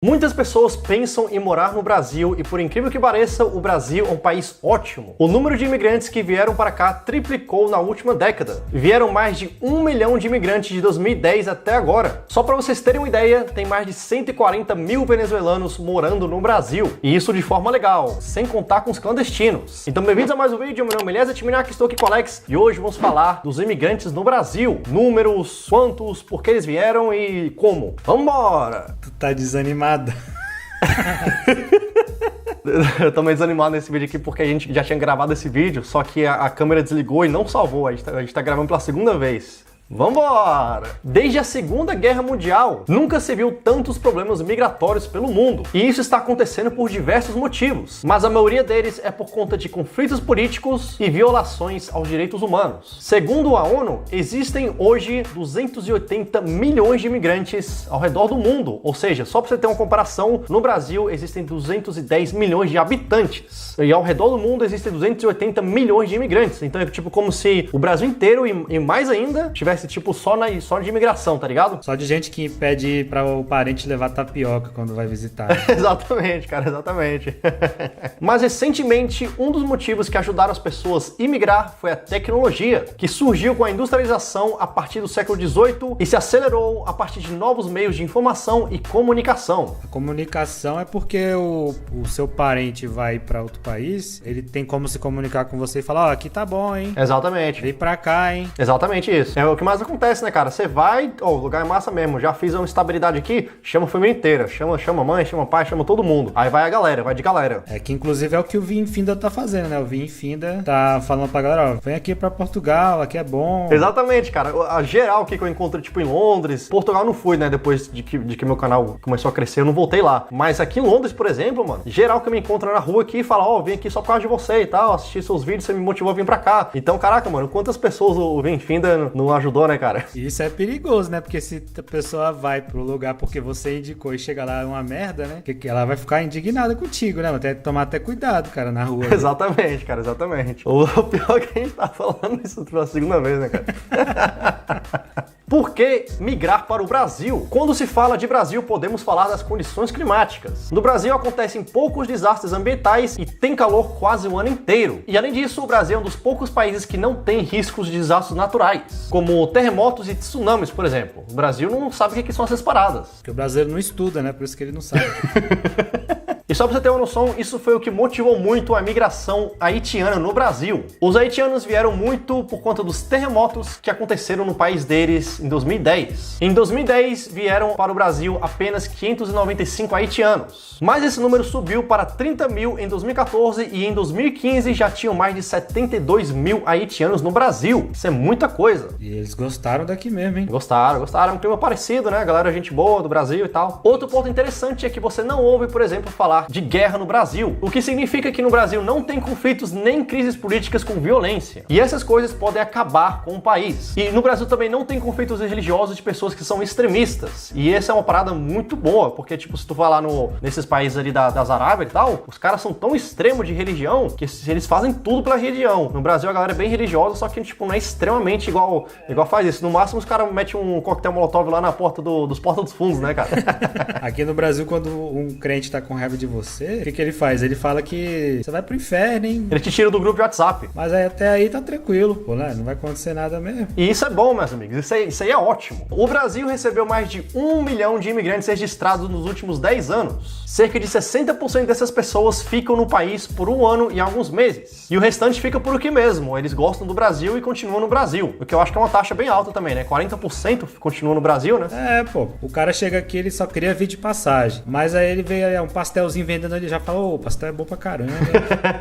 Muitas pessoas pensam em morar no Brasil e, por incrível que pareça, o Brasil é um país ótimo. O número de imigrantes que vieram para cá triplicou na última década. Vieram mais de 1 milhão de imigrantes de 2010 até agora. Só para vocês terem uma ideia, tem mais de 140 mil venezuelanos morando no Brasil. E isso de forma legal, sem contar com os clandestinos. Então, bem-vindos a mais um vídeo. Meu nome é Eliezer Timinak, estou aqui com o Alex e hoje vamos falar dos imigrantes no Brasil. Números, quantos, por que eles vieram e como. Vambora! Tu tá desanimado? Eu tô meio desanimado nesse vídeo aqui porque a gente já tinha gravado esse vídeo, só que a câmera desligou e não salvou. A gente tá gravando pela segunda vez. Vambora! Desde a Segunda Guerra Mundial, nunca se viu tantos problemas migratórios pelo mundo. E isso está acontecendo por diversos motivos, mas a maioria deles é por conta de conflitos políticos e violações aos direitos humanos. Segundo a ONU, existem hoje 280 milhões de imigrantes ao redor do mundo. Ou seja, só para você ter uma comparação, no Brasil existem 210 milhões de habitantes. E ao redor do mundo existem 280 milhões de imigrantes. Então é tipo como se o Brasil inteiro e mais ainda tivesse tipo só de imigração, tá ligado? Só de gente que pede para o parente levar tapioca quando vai visitar. Exatamente, cara, exatamente. Mas recentemente, um dos motivos que ajudaram as pessoas a imigrar foi a tecnologia, que surgiu com a industrialização a partir do século XVIII e se acelerou a partir de novos meios de informação e comunicação. A comunicação é porque o seu parente vai para outro país, ele tem como se comunicar com você e falar, ó, aqui tá bom, hein? Exatamente. Vem pra cá, hein? Exatamente isso. É o que mais acontece, né, cara? Você vai, o lugar é massa mesmo, já fiz uma estabilidade aqui, chama a família inteira, chama mãe, chama pai, chama todo mundo. Aí vai a galera, vai de galera. É que inclusive é o que o Vim Finda tá fazendo, né? O Vim Finda tá falando pra galera, ó, vem aqui pra Portugal, aqui é bom. Exatamente, cara. A geral que eu encontro, tipo, em Londres, Portugal não fui, né? Depois de que meu canal começou a crescer, eu não voltei lá. Mas aqui em Londres, por exemplo, mano, geral que eu me encontro na rua aqui e fala, ó, vim aqui só por causa de você e tal, assistir seus vídeos, você me motivou a vir pra cá. Então, caraca, mano, quantas pessoas o Vim Finda não ajudou, né, cara? Isso é perigoso, né? Porque se a pessoa vai pro lugar porque você indicou e chega lá uma merda, né? Que ela vai ficar indignada contigo, né? Vai ter que tomar até cuidado, cara, na rua. Exatamente, cara, exatamente. O pior é que a gente tá falando isso pela segunda vez, né, cara? Por que migrar para o Brasil? Quando se fala de Brasil, podemos falar das condições climáticas. No Brasil acontecem poucos desastres ambientais e tem calor quase o ano inteiro. E além disso, o Brasil é um dos poucos países que não tem riscos de desastres naturais, como terremotos e tsunamis, por exemplo. O Brasil não sabe o que são essas paradas. Porque o brasileiro não estuda, né? Por isso que ele não sabe. E só pra você ter uma noção, isso foi o que motivou muito a migração haitiana no Brasil. Os haitianos vieram muito por conta dos terremotos que aconteceram no país deles em 2010. Em 2010, vieram para o Brasil apenas 595 haitianos. Mas esse número subiu para 30 mil em 2014 e em 2015 já tinham mais de 72 mil haitianos no Brasil. Isso é muita coisa. E eles gostaram daqui mesmo, hein? Gostaram. É um clima parecido, né? Galera, gente boa do Brasil e tal. Outro ponto interessante é que você não ouve, por exemplo, falar de guerra no Brasil, o que significa que no Brasil não tem conflitos nem crises políticas com violência. E essas coisas podem acabar com o país. E no Brasil também não tem conflitos religiosos de pessoas que são extremistas. E essa é uma parada muito boa, porque tipo, se tu vai lá nesses países ali das Arábias e tal, os caras são tão extremos de religião que eles fazem tudo pela religião. No Brasil a galera é bem religiosa, só que tipo, não é extremamente igual faz isso. No máximo os caras metem um coquetel molotov lá na porta dos portas dos fundos, né, cara? Aqui no Brasil, quando um crente tá com raiva de você, o que ele faz? Ele fala que você vai pro inferno, hein? Ele te tira do grupo de WhatsApp. Mas aí, até aí tá tranquilo, pô, né? Não vai acontecer nada mesmo. E isso é bom, meus amigos. Isso aí é ótimo. O Brasil recebeu mais de 1 milhão de imigrantes registrados nos últimos 10 anos. Cerca de 60% dessas pessoas ficam no país por 1 ano e alguns meses. E o restante fica por aqui mesmo. Eles gostam do Brasil e continuam no Brasil. O que eu acho que é uma taxa bem alta também, né? 40% continuam no Brasil, né? É, pô. O cara chega aqui, ele só queria vir de passagem. Mas aí ele veio um pastelzinho vendendo ali, já falou, o pastel é bom pra caramba.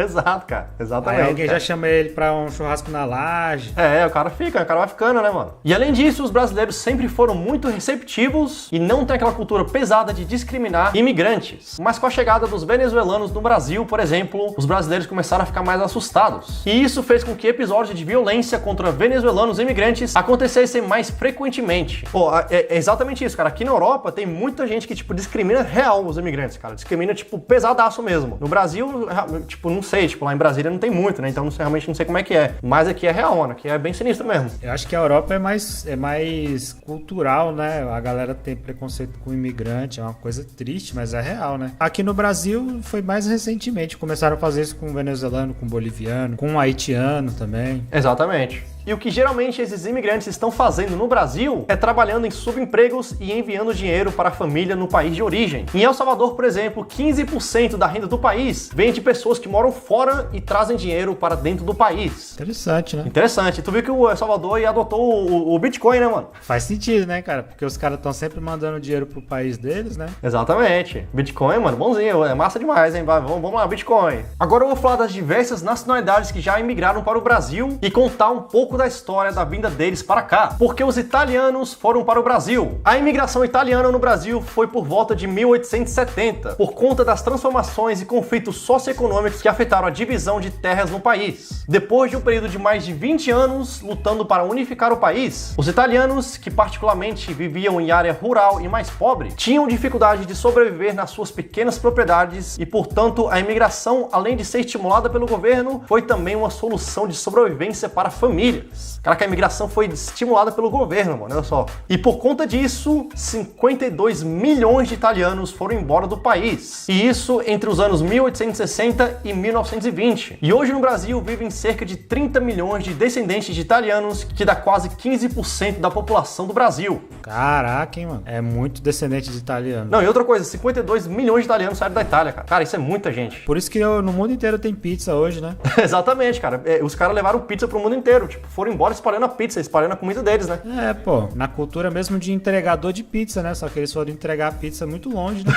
Exato, cara. Exatamente. Aí alguém cara já chama ele pra um churrasco na laje. O cara vai ficando, né, mano? E além disso, os brasileiros sempre foram muito receptivos e não tem aquela cultura pesada de discriminar imigrantes. Mas com a chegada dos venezuelanos no Brasil, por exemplo, os brasileiros começaram a ficar mais assustados. E isso fez com que episódios de violência contra venezuelanos e imigrantes acontecessem mais frequentemente. Pô, é exatamente isso, cara. Aqui na Europa tem muita gente que, tipo, discrimina real os imigrantes, cara. Discrimina, tipo, tipo, pesadaço mesmo. No Brasil, tipo, não sei, tipo, lá em Brasília não tem muito, né? Então realmente não sei como é que é. Mas aqui é real, mano. Aqui é bem sinistro mesmo. Eu acho que a Europa é mais cultural, né? A galera tem preconceito com imigrante, é uma coisa triste, mas é real, né? Aqui no Brasil foi mais recentemente. Começaram a fazer isso com venezuelano, com boliviano, com haitiano também. Exatamente. E o que geralmente esses imigrantes estão fazendo no Brasil é trabalhando em subempregos e enviando dinheiro para a família no país de origem. Em El Salvador, por exemplo, 15% da renda do país vem de pessoas que moram fora e trazem dinheiro para dentro do país. Interessante, né? Interessante. Tu viu que o El Salvador adotou o Bitcoin, né, mano? Faz sentido, né, cara? Porque os caras estão sempre mandando dinheiro pro país deles, né? Exatamente. Bitcoin, mano, bonzinho. É massa demais, hein? Vamos lá, Bitcoin. Agora eu vou falar das diversas nacionalidades que já imigraram para o Brasil e contar um pouco da história da vinda deles para cá. Porque os italianos foram para o Brasil. A imigração italiana no Brasil foi por volta de 1870, por conta das transformações e conflitos socioeconômicos que afetaram a divisão de terras no país. Depois de um período de mais de 20 anos lutando para unificar o país, os italianos, que particularmente viviam em área rural e mais pobre, tinham dificuldade de sobreviver nas suas pequenas propriedades e, portanto, a imigração, além de ser estimulada pelo governo, foi também uma solução de sobrevivência para famílias. Caraca, a imigração foi estimulada pelo governo, mano, olha só. E por conta disso, 52 milhões de italianos foram embora do país. E isso entre os anos 1860 e 1920. E hoje no Brasil vivem cerca de 30 milhões de descendentes de italianos, que dá quase 15% da população do Brasil. Caraca, hein, mano. É muito descendente de italiano. Não, e outra coisa, 52 milhões de italianos saíram da Itália, cara. Cara, isso é muita gente. Por isso que no mundo inteiro tem pizza hoje, né? Exatamente, cara. Os caras levaram pizza pro mundo inteiro. Tipo, foram embora espalhando a pizza, espalhando a comida deles, né? É, pô. Na cultura mesmo de entregador de pizza, né? Só que eles foram entregar a pizza muito longe, né?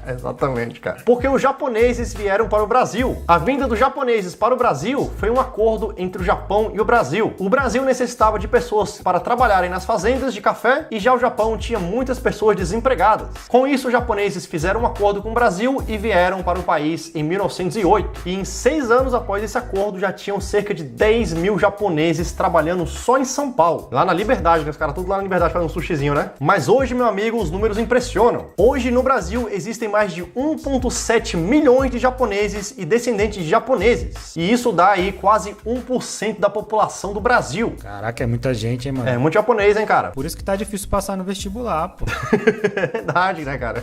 Exatamente, cara. Porque os japoneses vieram para o Brasil. A vinda dos japoneses para o Brasil foi um acordo entre o Japão e o Brasil. O Brasil necessitava de pessoas para trabalharem nas fazendas de café e já o Japão tinha muitas pessoas desempregadas. Com isso, os japoneses fizeram um acordo com o Brasil e vieram para o país em 1908. E em 6 anos após esse acordo, já tinham cerca de 10 mil japoneses trabalhando só em São Paulo. Lá na Liberdade, né? Os caras tudo lá na Liberdade fazendo um sushizinho, né? Mas hoje, meu amigo, os números impressionam. Hoje, no Brasil, existem mais de 1,7 milhões de japoneses e descendentes de japoneses. E isso dá aí quase 1% da população do Brasil. Caraca, é muita gente, hein, mano? É muito japonês, hein, cara? Por isso que tá difícil passar no vestibular, pô. É verdade, né, cara?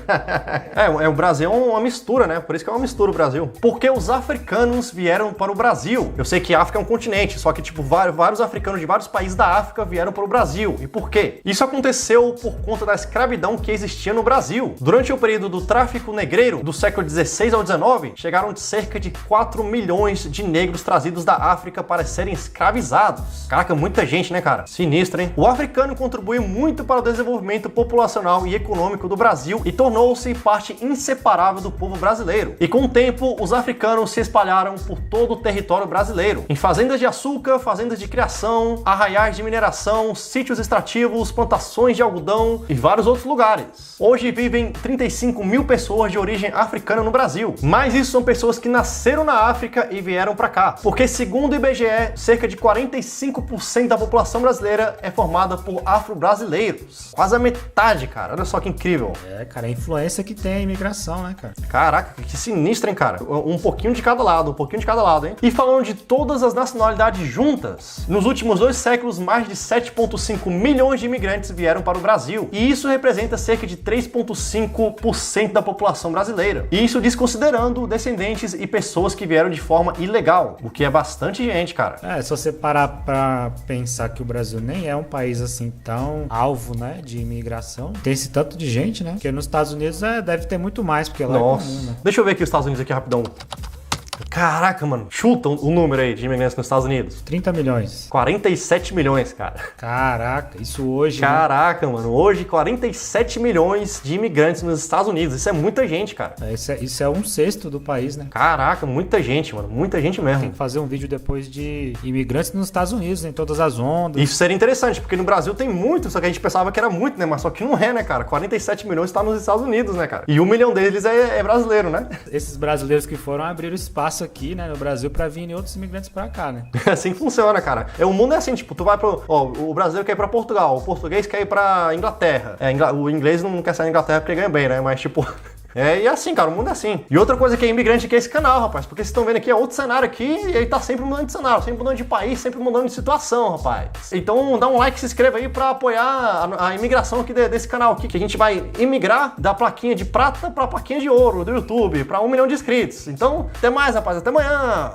O Brasil é uma mistura, né? Por isso que é uma mistura o Brasil. Porque os africanos vieram para o Brasil. Eu sei que a África é um continente, só que, tipo, vários africanos de vários países da África vieram para o Brasil. E por quê? Isso aconteceu por conta da escravidão que existia no Brasil. Durante o período do tráfico negreiro, do século XVI ao XIX, chegaram de cerca de 4 milhões de negros trazidos da África para serem escravizados. Caraca, muita gente, né, cara? Sinistro, hein? O africano contribuiu muito para o desenvolvimento populacional e econômico do Brasil e tornou-se parte inseparável do povo brasileiro. E com o tempo, os africanos se espalharam por todo o território brasileiro, em fazendas de açúcar, fazendas de criação, arraiais de mineração, sítios extrativos, plantações de algodão e vários outros lugares. Hoje vivem 35 mil pessoas de origem africana no Brasil, mas isso são pessoas que nasceram na África e vieram pra cá, porque segundo o IBGE, cerca de 45% da população brasileira é formada por afro-brasileiros. Quase a metade, cara. Olha só que incrível. É, cara, a influência que tem a imigração, né, cara? Caraca, que sinistro, hein, cara? Um pouquinho de cada lado, hein? E falando de todas as nacionalidades juntas, nos últimos 2 séculos, mais de 7,5 milhões de imigrantes vieram para o Brasil, e isso representa cerca de 3,5% da população brasileira. E isso desconsiderando descendentes e pessoas que vieram de forma ilegal, o que é bastante gente, cara. Se você parar pra pensar que o Brasil nem é um país assim tão alvo, né, de imigração, tem esse tanto de gente, né? Porque nos Estados Unidos deve ter muito mais, porque lá Nossa. é comum, né? Deixa eu ver aqui os Estados Unidos aqui rapidão. Caraca, mano. Chuta o número aí de imigrantes nos Estados Unidos. 30 milhões. 47 milhões, cara. Caraca, isso hoje... Caraca, né? Mano. Hoje, 47 milhões de imigrantes nos Estados Unidos. Isso é muita gente, cara. Isso é 1/6 do país, né? Caraca, muita gente, mano. Muita gente mesmo. Tem que fazer um vídeo depois de imigrantes nos Estados Unidos, em todas as ondas. Isso seria interessante, porque no Brasil tem muito, só que a gente pensava que era muito, né? Mas só que não é, né, cara? 47 milhões tá nos Estados Unidos, né, cara? E 1 milhão deles é brasileiro, né? Esses brasileiros que foram abriram espaço espaço aqui, né, no Brasil pra virem outros imigrantes pra cá, né? É assim que funciona, cara. O mundo é assim, tipo, tu vai pro... Ó, o brasileiro quer ir pra Portugal, o português quer ir pra Inglaterra. O inglês não quer sair da Inglaterra porque ganha bem, né? Mas, tipo... E assim, cara, o mundo é assim. E outra coisa que é imigrante aqui é esse canal, rapaz. Porque vocês estão vendo aqui, é outro cenário aqui e ele tá sempre mudando de cenário, sempre mudando de país, sempre mudando de situação, rapaz. Então dá um like, se inscreva aí pra apoiar a imigração aqui desse canal aqui, que a gente vai imigrar da plaquinha de prata pra plaquinha de ouro do YouTube, pra 1 milhão de inscritos. Então, até mais, rapaz. Até amanhã!